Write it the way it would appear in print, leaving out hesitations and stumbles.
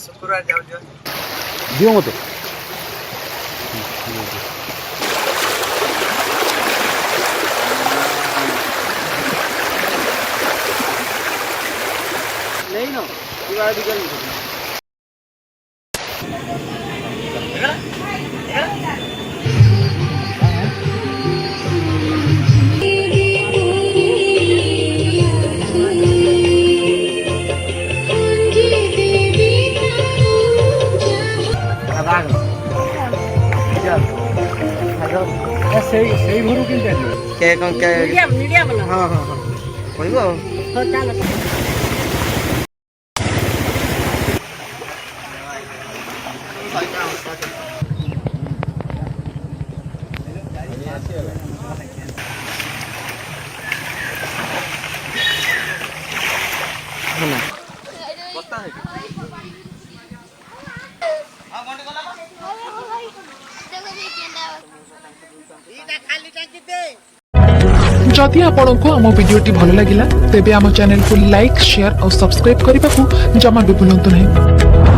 शुक्रवार जाओ दियो मत नहीं ना दिवाली दिगल सही घरू किनते के कौन के मीडियम ना हां हां हां बोलिबो हो चलो जदि आपंक आम भिडी भल लगा तेब आम चैनल को लाइक शेयर और सब्सक्राइब करने को जमा भी भूलु नहीं।